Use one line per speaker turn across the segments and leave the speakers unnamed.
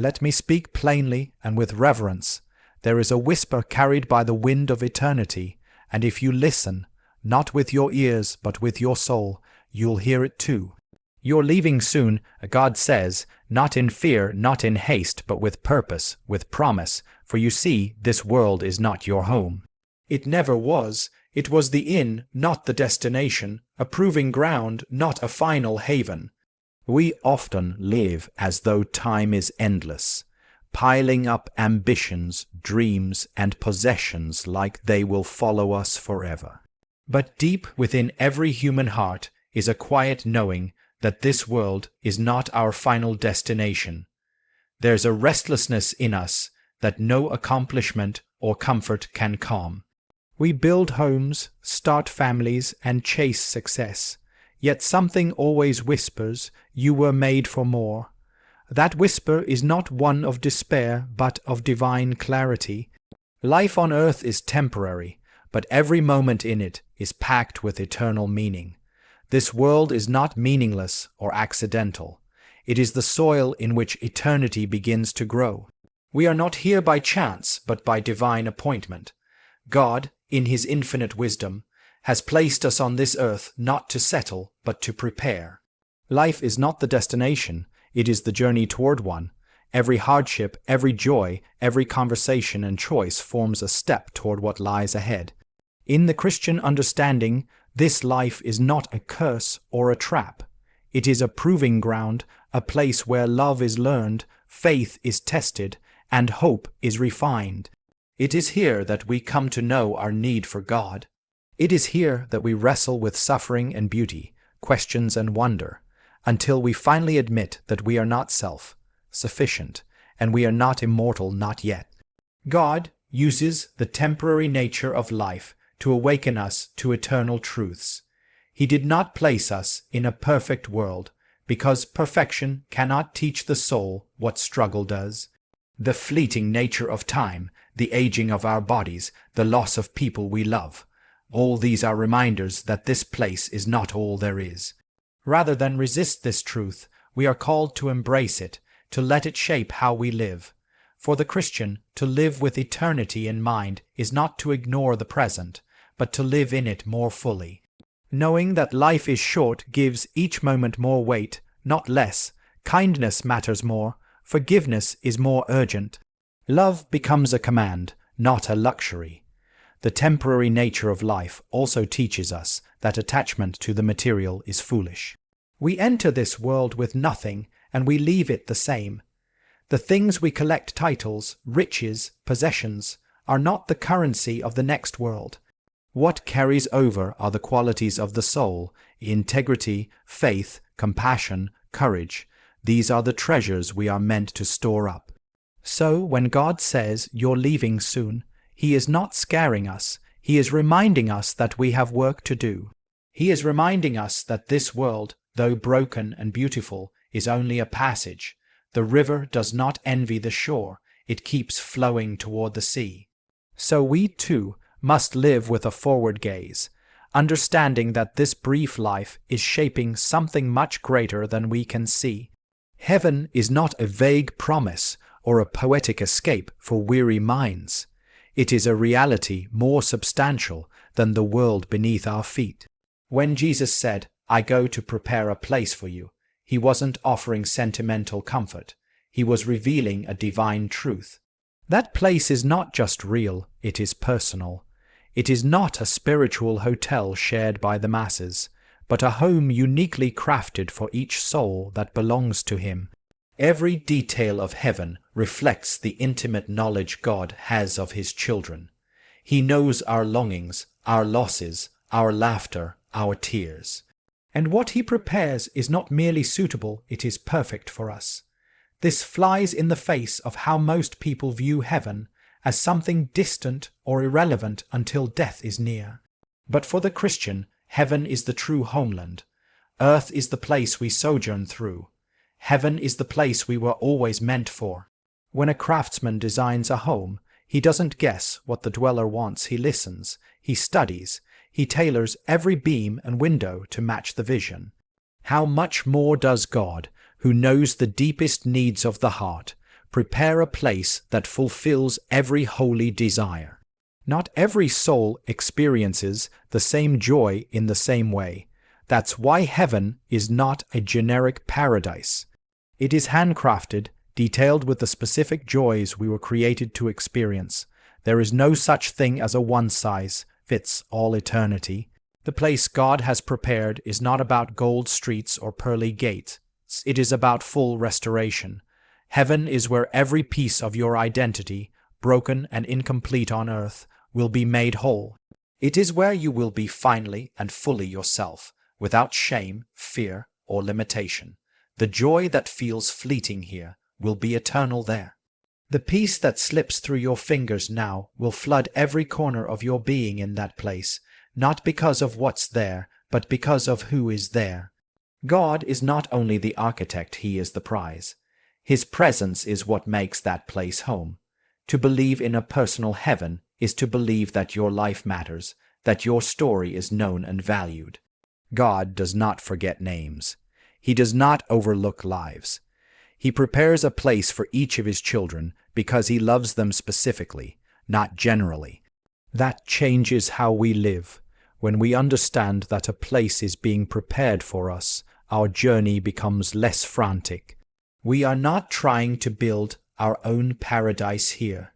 Let me speak plainly and with reverence. There is a whisper carried by the wind of eternity, and if you listen, not with your ears but with your soul, you'll hear it too. You're leaving soon, God says, not in fear, not in haste, but with purpose, with promise, for you see, this world is not your home. It never was. It was the inn, not the destination, a proving ground, not a final haven. We often live as though time is endless, piling up ambitions, dreams, and possessions like they will follow us forever. But deep within every human heart is a quiet knowing that this world is not our final destination. There's a restlessness in us that no accomplishment or comfort can calm. We build homes, start families, and chase success, yet something always whispers, "You were made for more." That whisper is not one of despair, but of divine clarity. Life on earth is temporary, but every moment in it is packed with eternal meaning. This world is not meaningless or accidental. It is the soil in which eternity begins to grow. We are not here by chance, but by divine appointment. God, in His infinite wisdom, has placed us on this earth not to settle, but to prepare. Life is not the destination, it is the journey toward one. Every hardship, every joy, every conversation and choice forms a step toward what lies ahead. In the Christian understanding, this life is not a curse or a trap. It is a proving ground, a place where love is learned, faith is tested, and hope is refined. It is here that we come to know our need for God. It is here that we wrestle with suffering and beauty, questions and wonder, until we finally admit that we are not self-sufficient, and we are not immortal, not yet. God uses the temporary nature of life to awaken us to eternal truths. He did not place us in a perfect world, because perfection cannot teach the soul what struggle does. The fleeting nature of time, the aging of our bodies, the loss of people we love, all these are reminders that this place is not all there is. Rather than resist this truth, we are called to embrace it, to let it shape how we live. For the Christian, to live with eternity in mind is not to ignore the present, but to live in it more fully. Knowing that life is short gives each moment more weight, not less. Kindness matters more. Forgiveness is more urgent. Love becomes a command, not a luxury. The temporary nature of life also teaches us that attachment to the material is foolish. We enter this world with nothing, and we leave it the same. The things we collect, titles, riches, possessions, are not the currency of the next world. What carries over are the qualities of the soul, integrity, faith, compassion, courage. These are the treasures we are meant to store up. So when God says, "You're leaving soon," He is not scaring us. He is reminding us that we have work to do. He is reminding us that this world, though broken and beautiful, is only a passage. The river does not envy the shore. It keeps flowing toward the sea. So we, too, must live with a forward gaze, understanding that this brief life is shaping something much greater than we can see. Heaven is not a vague promise or a poetic escape for weary minds. It is a reality more substantial than the world beneath our feet. When Jesus said, "I go to prepare a place for you," He wasn't offering sentimental comfort. He was revealing a divine truth. That place is not just real, it is personal. It is not a spiritual hotel shared by the masses, but a home uniquely crafted for each soul that belongs to Him. Every detail of heaven reflects the intimate knowledge God has of His children. He knows our longings, our losses, our laughter, our tears. And what He prepares is not merely suitable, it is perfect for us. This flies in the face of how most people view heaven, as something distant or irrelevant until death is near. But for the Christian, heaven is the true homeland. Earth is the place we sojourn through. Heaven is the place we were always meant for. When a craftsman designs a home, he doesn't guess what the dweller wants, he listens, he studies, he tailors every beam and window to match the vision. How much more does God, who knows the deepest needs of the heart, prepare a place that fulfills every holy desire. Not every soul experiences the same joy in the same way. That's why heaven is not a generic paradise. It is handcrafted, detailed with the specific joys we were created to experience. There is no such thing as a one-size-fits-all eternity. The place God has prepared is not about gold streets or pearly gates. It is about full restoration. Heaven is where every piece of your identity, broken and incomplete on earth, will be made whole. It is where you will be finally and fully yourself, without shame, fear, or limitation. The joy that feels fleeting here will be eternal there. The peace that slips through your fingers now will flood every corner of your being in that place, not because of what's there, but because of who is there. God is not only the architect, He is the prize. His presence is what makes that place home. To believe in a personal heaven is to believe that your life matters, that your story is known and valued. God does not forget names. He does not overlook lives. He prepares a place for each of His children because He loves them specifically, not generally. That changes how we live. When we understand that a place is being prepared for us, our journey becomes less frantic. We are not trying to build our own paradise here.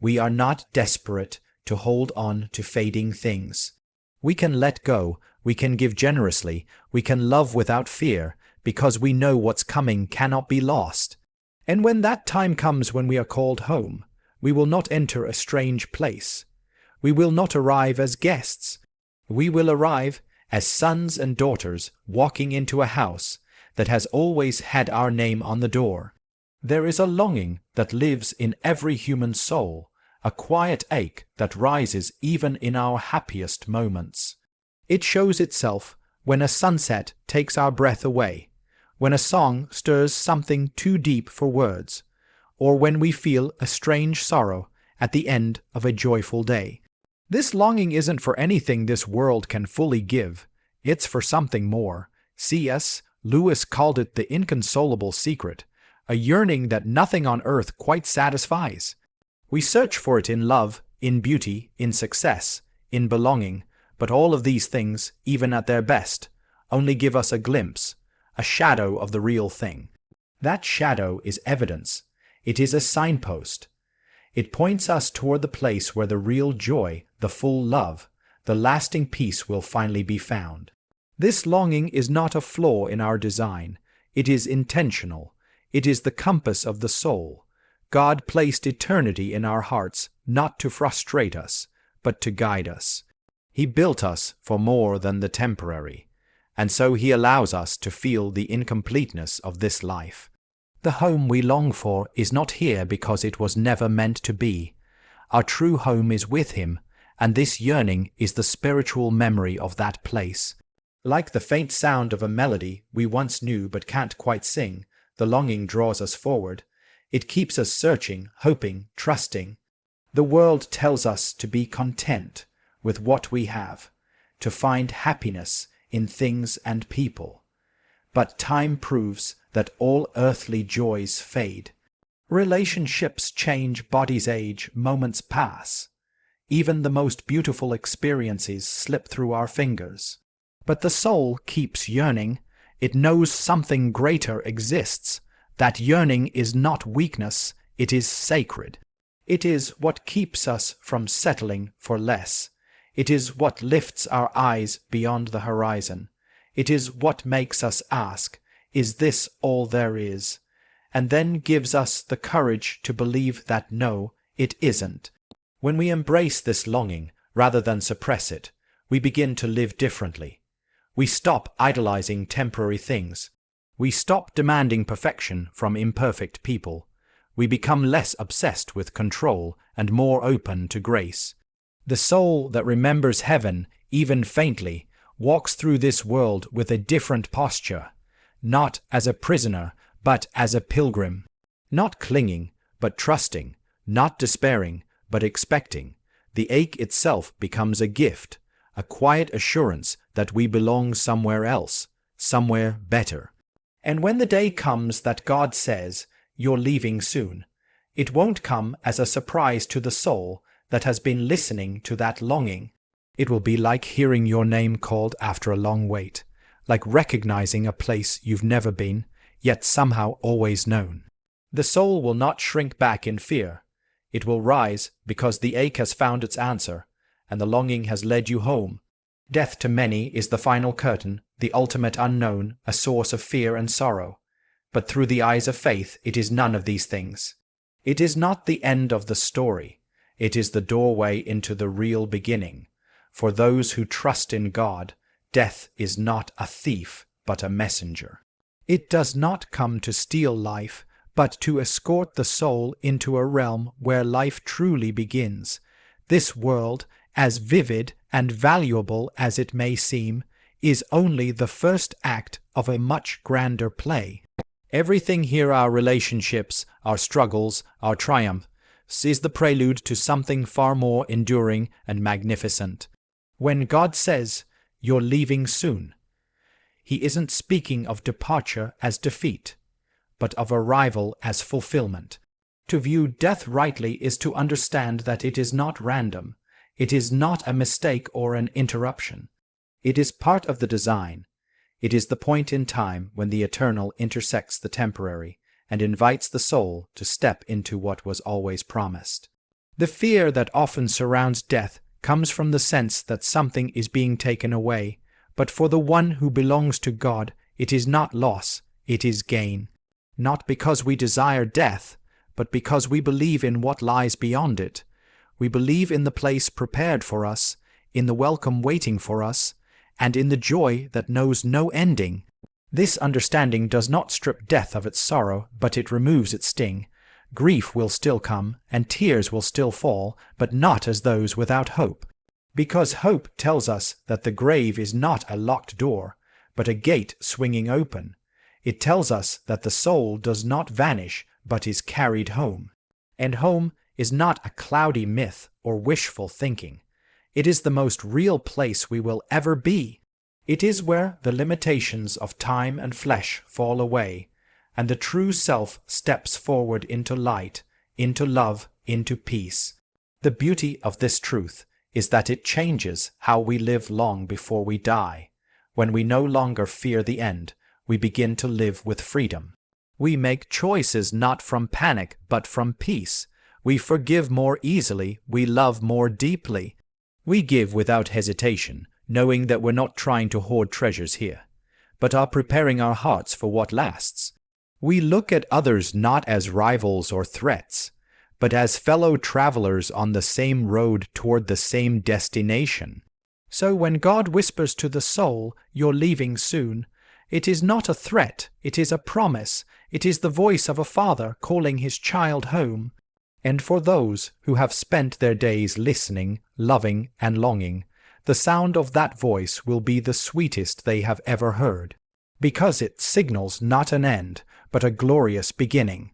We are not desperate to hold on to fading things. We can let go, we can give generously, we can love without fear, because we know what's coming cannot be lost. And when that time comes when we are called home, we will not enter a strange place. We will not arrive as guests. We will arrive as sons and daughters walking into a house that has always had our name on the door. There is a longing that lives in every human soul, a quiet ache that rises even in our happiest moments. It shows itself when a sunset takes our breath away, when a song stirs something too deep for words, or when we feel a strange sorrow at the end of a joyful day. This longing isn't for anything this world can fully give. It's for something more. C.S. Lewis called it the inconsolable secret, a yearning that nothing on earth quite satisfies. We search for it in love, in beauty, in success, in belonging, but all of these things, even at their best, only give us a glimpse, a shadow of the real thing. That shadow is evidence. It is a signpost. It points us toward the place where the real joy, the full love, the lasting peace will finally be found. This longing is not a flaw in our design. It is intentional. It is the compass of the soul. God placed eternity in our hearts not to frustrate us, but to guide us. He built us for more than the temporary, and so He allows us to feel the incompleteness of this life. The home we long for is not here because it was never meant to be. Our true home is with Him, and this yearning is the spiritual memory of that place. Like the faint sound of a melody we once knew but can't quite sing, the longing draws us forward. It keeps us searching, hoping, trusting. The world tells us to be content with what we have, to find happiness in things and people. But time proves that all earthly joys fade. Relationships change, bodies age, moments pass. Even the most beautiful experiences slip through our fingers. But the soul keeps yearning. It knows something greater exists. That yearning is not weakness, it is sacred. It is what keeps us from settling for less. It is what lifts our eyes beyond the horizon. It is what makes us ask, is this all there is? And then gives us the courage to believe that no, it isn't. When we embrace this longing, rather than suppress it, we begin to live differently. We stop idolizing temporary things. We stop demanding perfection from imperfect people. We become less obsessed with control and more open to grace. The soul that remembers heaven, even faintly, walks through this world with a different posture, not as a prisoner, but as a pilgrim, not clinging, but trusting, not despairing, but expecting. The ache itself becomes a gift, a quiet assurance that we belong somewhere else, somewhere better. And when the day comes that God says, "You're leaving soon." It won't come as a surprise to the soul that has been listening to that longing. It will be like hearing your name called after a long wait, like recognizing a place you've never been, yet somehow always known. The soul will not shrink back in fear. It will rise because the ache has found its answer, and the longing has led you home. Death to many is the final curtain, the ultimate unknown, a source of fear and sorrow. But through the eyes of faith, it is none of these things. It is not the end of the story. It is the doorway into the real beginning. For those who trust in God, death is not a thief, but a messenger. It does not come to steal life, but to escort the soul into a realm where life truly begins. This world, as vivid and valuable as it may seem, is only the first act of a much grander play. Everything here, our relationships, our struggles, our triumph, is the prelude to something far more enduring and magnificent. When God says, "You're leaving soon," He isn't speaking of departure as defeat, but of arrival as fulfillment. To view death rightly is to understand that it is not random. It is not a mistake or an interruption. It is part of the design. It is the point in time when the eternal intersects the temporary and invites the soul to step into what was always promised. The fear that often surrounds death comes from the sense that something is being taken away, but for the one who belongs to God, it is not loss, it is gain. Not because we desire death, but because we believe in what lies beyond it. We believe in the place prepared for us, in the welcome waiting for us, and in the joy that knows no ending. This understanding does not strip death of its sorrow, but it removes its sting. Grief will still come, and tears will still fall, but not as those without hope. Because hope tells us that the grave is not a locked door, but a gate swinging open. It tells us that the soul does not vanish, but is carried home. And home is not a cloudy myth or wishful thinking. It is the most real place we will ever be. It is where the limitations of time and flesh fall away, and the true self steps forward into light, into love, into peace. The beauty of this truth is that it changes how we live long before we die. When we no longer fear the end, we begin to live with freedom. We make choices not from panic, but from peace. We forgive more easily, we love more deeply. We give without hesitation, knowing that we're not trying to hoard treasures here, but are preparing our hearts for what lasts. We look at others not as rivals or threats, but as fellow travelers on the same road toward the same destination. So when God whispers to the soul, "You're leaving soon," it is not a threat, it is a promise. It is the voice of a father calling his child home. And for those who have spent their days listening, loving, and longing, the sound of that voice will be the sweetest they have ever heard, because it signals not an end, but a glorious beginning.